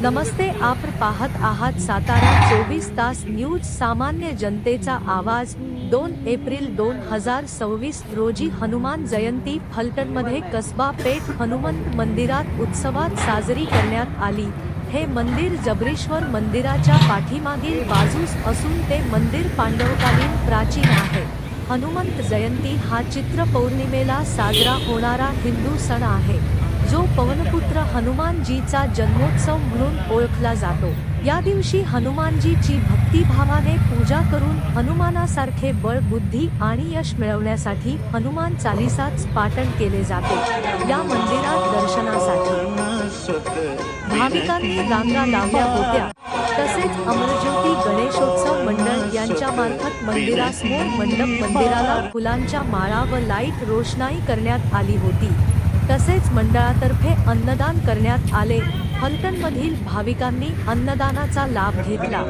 नमस्ते, आपण पाहत आहात सातारा 24 तास न्यूज. सामान्य जनतेचा आवाज. 2 एप्रिल 2026 रोजी हनुमान जयंती फलटणमध्ये कसबा पेठ हनुमंत मंदिरात उत्सवात साजरी करण्यात आली. हे मंदिर जबरेश्वर मंदिराच्या पाठीमागील बाजूस असून ते मंदिर पांडवकालीन प्राचीन आहे. हनुमंत जयंती हा चित्र पौर्णिमेला साजरा होणारा हिंदू सण आहे, जो पवनपुत्र हनुमानजीचा जन्मोत्सव म्हणून ओळखला जातो. या दिवशी हनुमानजीची भक्तिभावाने पूजा करून हनुमानासारखे बळ, बुद्धी आणि यश मिळवण्यासाठी हनुमान चालीसाच पाठण केले जाते. या मंदिरात दर्शनासाठी भाविकांनी रांगा लावल्या होत्या. तसेच अमरज्योती गणेशोत्सव मंडळ यांच्या मार्फत मंदिरासमोर मंडप, मंदिराला फुलांच्या माळा व लाईट रोषणाई करण्यात आली होती. तसेच मंडळातर्फे अन्नदान करण्यात आले. फलटणमधील भाविकांनी अन्नदानाचा लाभ घेतला.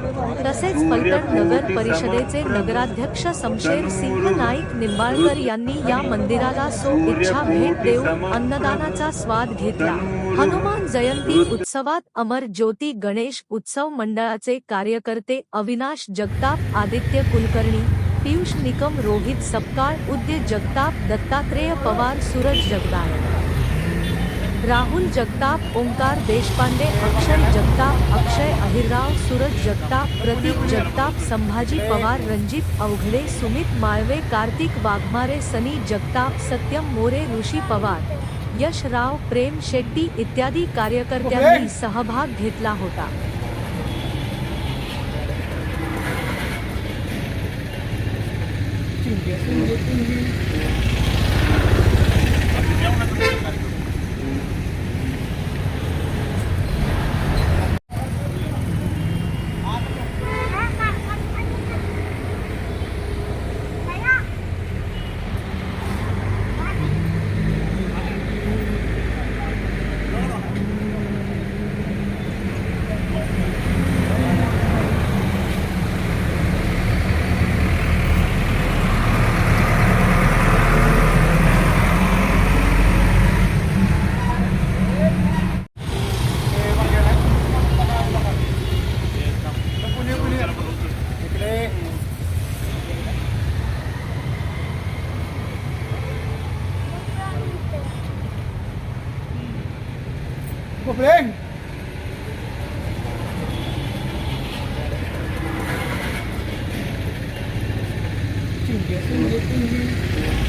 तसेच फलटण नगर परिषदेचे नगराध्यक्ष शमशेर सिंह नाईक निंबाळकर यांनी या मंदिराला इच्छा भेट देऊन अन्नदानाचा स्वाद घेतला. हनुमान जयंती उत्सवात अमर ज्योती गणेश उत्सव मंडळाचे कार्यकर्ते अविनाश जगताप, आदित्य कुलकर्णी, पियुष निकम, रोहित सपकाळ, उदय जगताप, दत्तात्रेय पवार, सूरज जगदाळे, राहुल जगताप, ओंकार देशपांडे, अक्षय जगताप, अक्षय अहिरराव, सूरज जगताप, प्रतीक जगताप, संभाजी पवार, रणजित अवघडे, सुमित माळवे, कार्तिक वाघमारे, सनी जगताप, सत्यम मोरे, ऋषी पवार, यश राव, प्रेम शेट्टी इत्यादी कार्यकर्त्यांनी सहभाग घेतला होता. Problem. Tinggi.